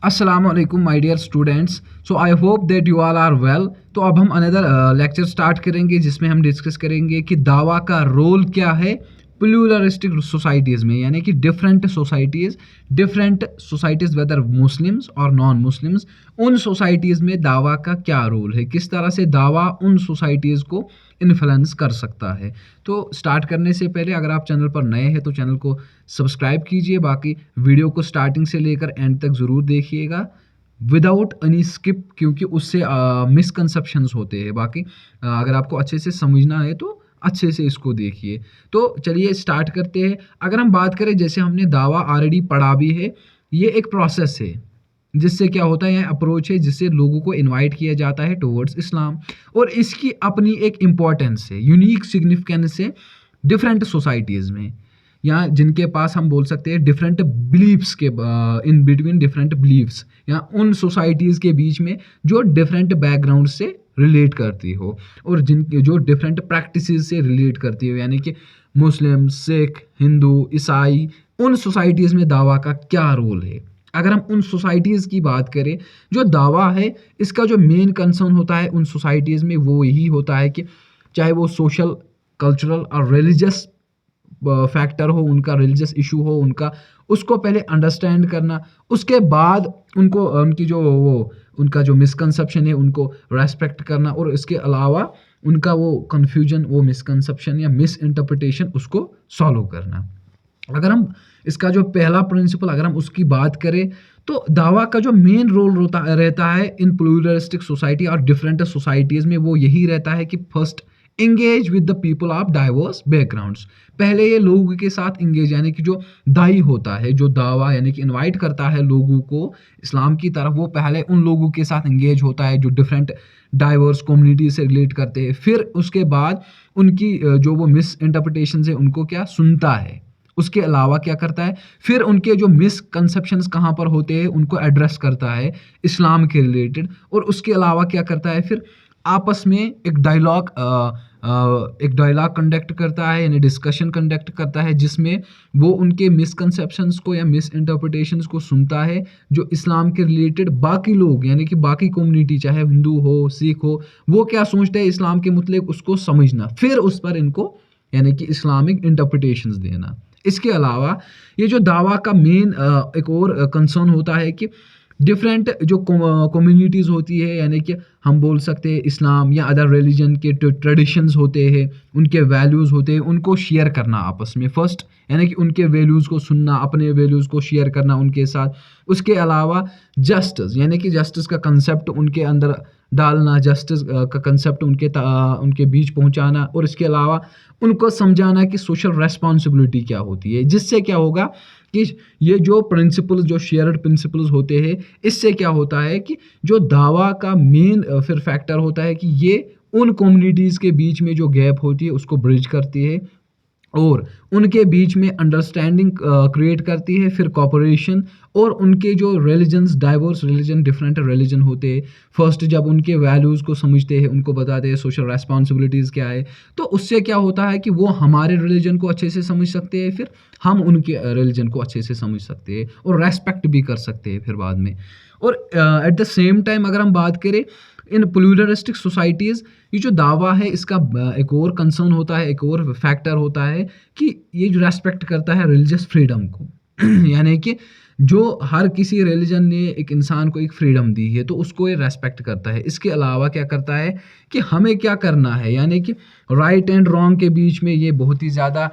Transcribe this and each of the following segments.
अस्सलाम वालेकुम my dear students. So I hope that you all are well. तो अब हम अनदर लेक्चर स्टार्ट करेंगे जिसमें हम डिस्कस करेंगे कि दावा का रोल क्या है प्लूरलिस्टिक सोसाइटीज़ में, यानी कि डिफरेंट सोसाइटीज़ वेदर मुस्लिम्स और नॉन मुस्लिम्स, उन सोसाइटीज़ में दावा का क्या रोल है, किस तरह से दावा उन सोसाइटीज़ को इन्फ्लुएंस कर सकता है। तो स्टार्ट करने से पहले अगर आप चैनल पर नए हैं तो चैनल को सब्सक्राइब कीजिए, बाकी वीडियो को स्टार्टिंग से लेकर एंड तक ज़रूर देखिएगा विदाउट एनी स्किप, क्योंकि उससे मिसकंसेप्शंस होते हैं। बाकी अगर आपको अच्छे से समझना है तो अच्छे से इसको देखिए। तो चलिए स्टार्ट करते हैं। अगर हम बात करें, जैसे हमने दावा ऑलरेडी पढ़ा भी है, ये एक प्रोसेस है जिससे क्या होता है, अप्रोच है जिससे लोगों को इनवाइट किया जाता है टुवर्ड्स इस्लाम, और इसकी अपनी एक इम्पॉर्टेंस है, यूनिक सिग्निफिकेंस है डिफरेंट सोसाइटीज़ में, या जिनके पास हम बोल सकते हैं डिफरेंट बिलीव्स के, इन बिटवीन डिफरेंट बिलीव्स, या उन सोसाइटीज़ के बीच में जो डिफरेंट बैकग्राउंड से रिलेट करती हो और जिन जो डिफरेंट प्रैक्टिसेस से रिलेट करती हो, यानी कि मुस्लिम, सिख, हिंदू, ईसाई, उन सोसाइटीज़ में दावा का क्या रोल है। अगर हम उन सोसाइटीज़ की बात करें, जो दावा है इसका जो मेन कंसर्न होता है उन सोसाइटीज़ में वो यही होता है कि चाहे वो सोशल, कल्चरल और रिलीजियस फैक्टर हो, उनका रिलीजियस इशू हो, उनका उसको पहले अंडरस्टैंड करना, उसके बाद उनको उनकी जो वो उनका जो मिसकंसेप्शन है उनको रेस्पेक्ट करना, और इसके अलावा उनका वो कन्फ्यूजन, वो मिसकंसेप्शन या मिस इंटरप्रिटेशन उसको सॉल्व करना। अगर हम इसका जो पहला प्रिंसिपल अगर हम उसकी बात करें, तो दावा का जो मेन रोल रहता है इन प्लूरलिस्टिक सोसाइटी और डिफरेंट सोसाइटीज़ में, वो यही रहता है कि first engage with the people of diverse backgrounds. पहले ये लोगों के साथ इंगेज, यानी कि जो दाई होता है, जो दावा यानी कि इनवाइट करता है लोगों को इस्लाम की तरफ, वो पहले उन लोगों के साथ इंगेज होता है जो डिफरेंट डाइवर्स कम्युनिटी से रिलेट करते हैं। फिर उसके बाद उनकी जो वो मिस इंटरप्रिटेशन है उनको क्या सुनता है, उसके अलावा क्या करता है, फिर उनके जो मिसकंसेप्शंस कहाँ पर होते हैं उनको एड्रेस करता है इस्लाम के रिलेटेड, और उसके अलावा क्या करता है, फिर आपस में एक डायलॉग कंडक्ट करता है, यानी डिस्कशन कंडक्ट करता है, जिसमें वो उनके मिसकंसेप्शंस को या मिस इंटरप्रिटेशंस को सुनता है, जो इस्लाम के रिलेटेड बाकी लोग यानी कि बाकी कम्युनिटी, चाहे हिंदू हो, सिख हो, वो क्या सोचते हैं इस्लाम के मुतल्लिक, उसको समझना, फिर उस पर इनको यानी कि इस्लामिक इंटरप्रिटेशंस देना। इसके अलावा ये जो दावा का मेन एक और कंसर्न होता है कि डिफरेंट जो कम्युनिटीज़ होती है, यानी कि हम बोल सकते हैं इस्लाम या अदर रिलीजन के जो ट्रेडिशंस होते हैं, उनके वैल्यूज़ होते हैं, उनको शेयर करना आपस में फर्स्ट, यानी कि उनके वैल्यूज़ को सुनना, अपने वैल्यूज़ को शेयर करना उनके साथ। उसके अलावा जस्टिस, यानी कि जस्टिस का कंसेप्ट उनके अंदर डालना, जस्टिस का कंसेप्ट उनके बीच पहुंचाना, और इसके अलावा उनको समझाना कि सोशल रेस्पॉन्सिबिलिटी क्या होती है, जिससे क्या होगा कि ये जो प्रिंसिपल्स, जो शेयर्ड प्रिंसिपल्स होते हैं, इससे क्या होता है कि जो दावा का मेन फिर फैक्टर होता है कि ये उन कम्युनिटीज़ के बीच में जो गैप होती है उसको ब्रिज करती है, और उनके बीच में अंडरस्टैंडिंग क्रिएट करती है, फिर कॉपरेशन, और उनके जो religions, diverse religion, different religion होते हैं, फर्स्ट जब उनके वैल्यूज़ को समझते हैं, उनको बताते हैं सोशल रेस्पॉन्सिबिलिटीज़ क्या है, तो उससे क्या होता है कि वो हमारे रिलीजन को अच्छे से समझ सकते हैं, फिर हम उनके रिलीजन को अच्छे से समझ सकते हैं और रेस्पेक्ट भी कर सकते हैं फिर बाद में। और एट द सेम टाइम अगर हम बात करें इन प्लूरलिस्टिक सोसाइटीज़, ये जो दावा है इसका एक और कंसर्न होता है, एक और फैक्टर होता है कि ये जो रेस्पेक्ट करता है रिलीजियस फ्रीडम को यानी कि जो हर किसी रिलीजन ने एक इंसान को एक फ्रीडम दी है तो उसको ये रेस्पेक्ट करता है। इसके अलावा क्या करता है कि हमें क्या करना है, यानी कि राइट एंड रॉन्ग के बीच में ये बहुत ही ज़्यादा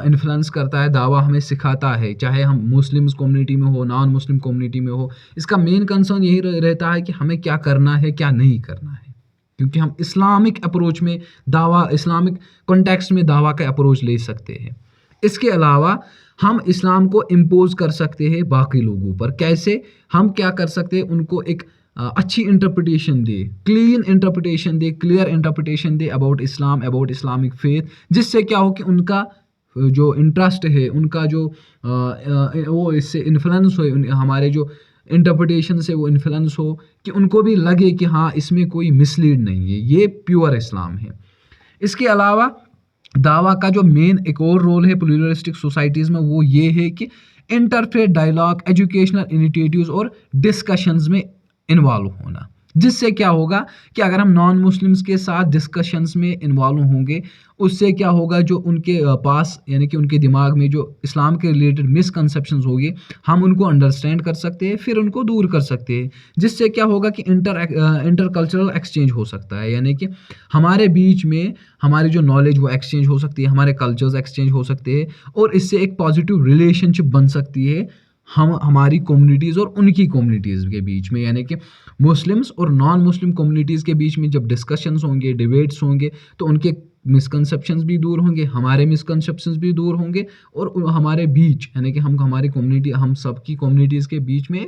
इन्फ्लुएंस करता है। दावा हमें सिखाता है, चाहे हम मुस्लिम्स कम्युनिटी में हो, नॉन मुस्लिम कम्युनिटी में हो, इसका मेन कंसर्न यही रहता है कि हमें क्या करना है, क्या नहीं करना है, क्योंकि हम इस्लामिक अप्रोच में दावा, इस्लामिक कॉन्टेक्स्ट में दावा का अप्रोच ले सकते हैं। इसके अलावा हम इस्लाम को इम्पोज कर सकते हैं बाकी लोगों पर। कैसे? हम क्या कर सकते हैं, उनको एक अच्छी interpretation they, clean interpretation they, clear interpretation they about Islam, about Islamic faith, जिससे क्या हो कि उनका जो इंटरेस्ट है, उनका जो वो इससे इन्फ्लुएंस हो, हमारे जो इंटरप्रिटेशन से वो इन्फ्लुएंस हो, कि उनको भी लगे कि हाँ इसमें कोई मिसलीड नहीं है, ये प्योर इस्लाम है। इसके अलावा दावा का जो मेन एक और रोल है प्लूरलिस्टिक सोसाइटीज़ में वो ये है कि इंटरफेथ डायलॉग, एजुकेशनल इनिशिएटिव्स और डिस्कशंस में इन्वॉल्व होना, जिससे क्या होगा कि अगर हम नॉन मुस्लिम्स के साथ डिस्कशंस में इन्वॉल्व होंगे, उससे क्या होगा जो उनके पास यानी कि उनके दिमाग में जो इस्लाम के रिलेटेड मिसकंसेप्शंस होंगे, हम उनको अंडरस्टैंड कर सकते हैं, फिर उनको दूर कर सकते हैं, जिससे क्या होगा कि इंटर कल्चरल एक्सचेंज हो सकता है, यानी कि हमारे बीच में हमारी जो नॉलेज वो एक्सचेंज हो सकती है, हमारे कल्चर्स एक्सचेंज हो सकते हैं और इससे एक पॉजिटिव रिलेशनशिप बन सकती है हम हमारी कम्युनिटीज़ और उनकी कम्युनिटीज़ के बीच में, यानी कि मुस्लिम्स और नॉन मुस्लिम कम्युनिटीज़ के बीच में जब डिस्कशंस होंगे, डिबेट्स होंगे, तो उनके मिसकंसेप्शंस भी दूर होंगे, हमारे मिसकंसेप्शंस भी दूर होंगे और हमारे बीच यानी कि हम हमारी कम्युनिटी हम सबकी कम्युनिटीज़ के बीच में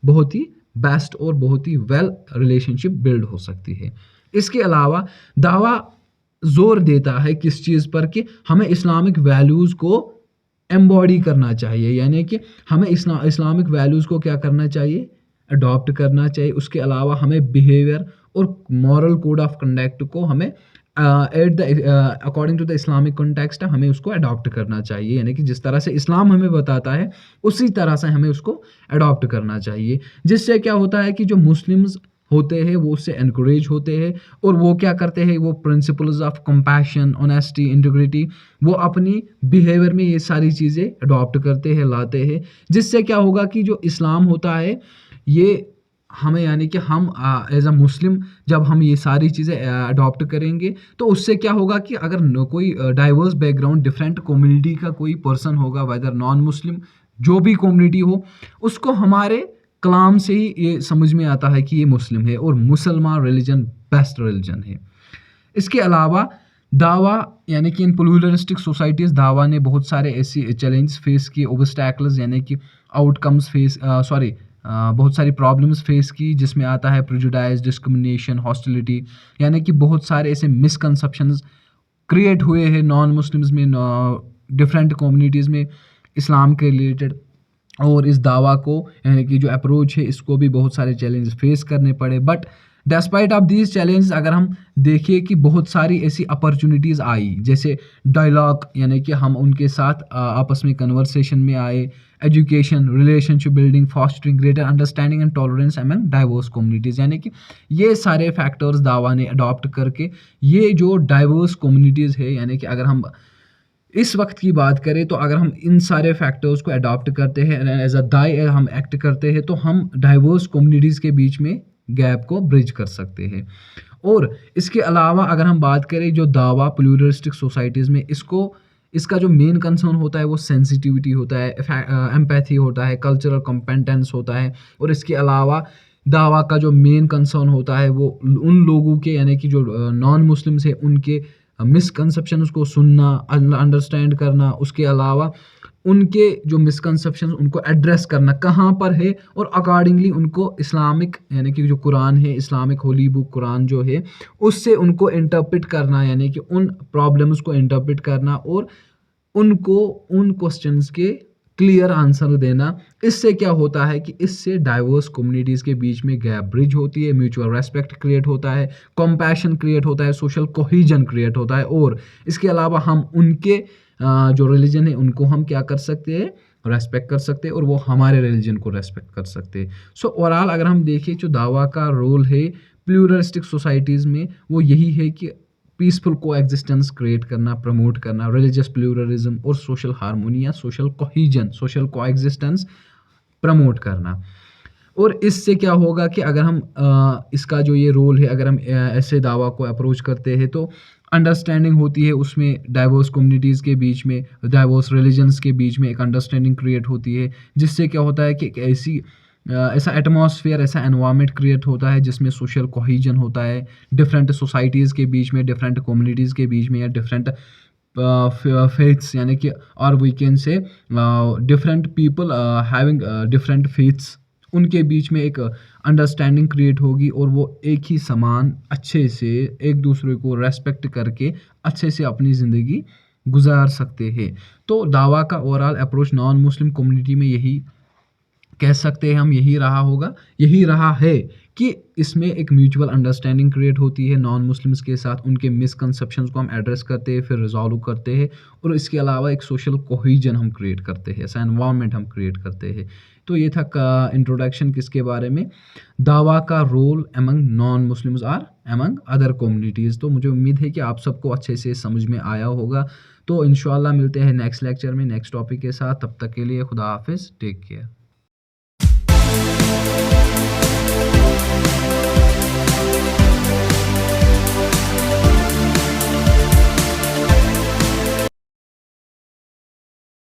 बहुत ही बेस्ट और बहुत ही वेल रिलेशनशिप बिल्ड हो सकती है। इसके अलावा दावा जोर देता है किस चीज़ पर कि हमें इस्लामिक वैल्यूज़ को एम्बॉडी करना चाहिए, यानी कि हमें इस्लामिक वैल्यूज़ को क्या करना चाहिए, अडॉप्ट करना चाहिए। उसके अलावा हमें बिहेवियर और मॉरल कोड ऑफ कंडक्ट को हमें at the according to the Islamic context हमें उसको अडॉप्ट करना चाहिए, यानी कि जिस तरह से इस्लाम हमें बताता है उसी तरह से हमें उसको अडॉप्ट करना चाहिए, जिससे क्या होता है कि जो मुस्लिम्स होते हैं वो उससे एनकरेज होते हैं और वो क्या करते हैं, वो principles of compassion, honesty, integrity वो अपनी बिहेवियर में ये सारी चीज़ें अडॉप्ट करते हैं, लाते हैं, जिससे क्या होगा कि जो इस्लाम होता है ये हमें यानी कि हम एज अ मुस्लिम जब हम ये सारी चीज़ें अडॉप्ट करेंगे तो उससे क्या होगा कि अगर कोई डाइवर्स बैकग्राउंड डिफरेंट कम्युनिटी का कोई पर्सन होगा, वेदर नॉन मुस्लिम जो भी कम्युनिटी हो, उसको हमारे कलाम से ही ये समझ में आता है कि ये मुस्लिम है और मुसलमान रिलीजन बेस्ट रिलीजन है। इसके अलावा दावा यानी कि इन प्लूरलिस्टिक सोसाइटीज़ दावा ने बहुत सारे ऐसी चैलेंज फेस किए, ओब्स्टैकल्स यानी कि आउटकम्स फेस बहुत सारी प्रॉब्लम्स फेस की, जिसमें आता है प्रेजुडाइज, डिस्क्रिमिनेशन, हॉस्टिलिटी, यानी कि बहुत सारे ऐसे मिसकंसेप्शंस क्रिएट हुए हैं नॉन मुस्लिम्स में, डिफरेंट कम्युनिटीज़ में इस्लाम के रिलेटेड, और इस दावा को यानी कि जो अप्रोच है इसको भी बहुत सारे चैलेंज फेस करने पड़े। But despite of these challenge अगर हम देखिए कि बहुत सारी ऐसी अपॉर्चुनिटीज़ आई, जैसे डायलॉग यानी कि हम उनके साथ आपस में कन्वर्सेशन में आए, education, relationship building, fostering greater understanding and tolerance among diverse communities, यानी कि ये सारे फैक्टर्स दावा ने अडॉप्ट करके ये जो डाइवर्स कम्युनिटीज़ है, यानी कि अगर हम इस वक्त की बात करें तो अगर हम इन सारे फैक्टर्स को अडॉप्ट करते हैं एज अ दाई हम एक्ट करते हैं तो हम डाइवर्स कम्युनिटीज़ के बीच में गैप को ब्रिज कर सकते हैं। और इसके अलावा अगर हम बात करें जो दावा प्लूरलिस्टिक सोसाइटीज़ में इसका जो मेन कंसर्न होता है वो सेंसिटिविटी होता है, एम्पैथी होता है, कल्चरल कॉम्पिटेंस होता है, और इसके अलावा दावा का जो मेन कंसर्न होता है वो उन लोगों के यानी कि जो नॉन मुस्लिम्स है उनके मिसकंसेप्शन को सुनना, अंडरस्टैंड करना, उसके अलावा उनके जो मिसकंसेप्शन उनको एड्रेस करना कहाँ पर है और अकॉर्डिंगली उनको इस्लामिक यानी कि जो कुरान है, इस्लामिक होली बुक कुरान जो है उससे उनको इंटरप्रेट करना, यानी कि उन प्रॉब्लम्स को इंटरप्रेट करना और उनको उन क्वेश्चंस के क्लियर आंसर देना। इससे क्या होता है कि इससे डाइवर्स कम्युनिटीज़ के बीच में गैप ब्रिज होती है, म्यूचुअल रेस्पेक्ट क्रिएट होता है, कंपैशन क्रिएट होता है, सोशल कोहिजन क्रिएट होता है, और इसके अलावा हम उनके जो रिलीजन है उनको हम क्या कर सकते हैं, रेस्पेक्ट कर सकते हैं और वो हमारे रिलीजन को रेस्पेक्ट कर सकते हैं। सो ओवरऑल अगर हम देखें जो दावा का रोल है प्लूरलिस्टिक सोसाइटीज़ में वो यही है कि पीसफुल को एग्जिस्टेंस क्रिएट करना, प्रमोट करना, रिलीजियस प्लूरलिज्म और सोशल हारमोनी या सोशल कोहिजन, सोशल को एग्जिस्टेंस प्रमोट करना। और इससे क्या होगा कि अगर हम इसका जो ये रोल है अगर हम ऐसे दावा को अप्रोच करते हैं तो अंडरस्टैंडिंग होती है उसमें, डाइवर्स कम्युनिटीज़ के बीच में, डाइवर्स रिलीजन्स के बीच में एक अंडरस्टैंडिंग क्रिएट होती है, जिससे क्या होता है कि एक ऐसा एटमॉस्फेयर, ऐसा एनवायरनमेंट क्रिएट होता है जिसमें सोशल कोहिजन होता है, डिफरेंट सोसाइटीज़ के बीच में, डिफरेंट कम्युनिटीज़ के बीच में, या डिफरेंट फेथ्स यानी कि और we can say different people having different faiths, उनके बीच में एक अंडरस्टैंडिंग क्रिएट होगी और वो एक ही समान अच्छे से एक दूसरे को रेस्पेक्ट करके अच्छे से अपनी ज़िंदगी गुजार सकते हैं। तो दावा का overall approach non Muslim community में यही कह सकते हैं हम यही रहा होगा, यही रहा है कि इसमें एक म्यूचुअल अंडरस्टैंडिंग क्रिएट होती है नॉन मुस्लिम्स के साथ, उनके मिसकंसेप्शंस को हम एड्रेस करते हैं, फिर रिज़ॉल्व करते हैं और इसके अलावा एक सोशल कोहेजन हम क्रिएट करते हैं, ऐसा एनवायरनमेंट हम क्रिएट करते हैं। तो ये था का इंट्रोडक्शन किसके बारे में, दावा का role among non Muslims or among other communities. तो मुझे उम्मीद है कि आप सबको अच्छे से समझ में आया होगा। तो इंशाल्लाह मिलते हैं नेक्स्ट लेक्चर में नेक्स्ट टॉपिक के साथ, तब तक के लिए खुदा हाफिज़, टेक केयर।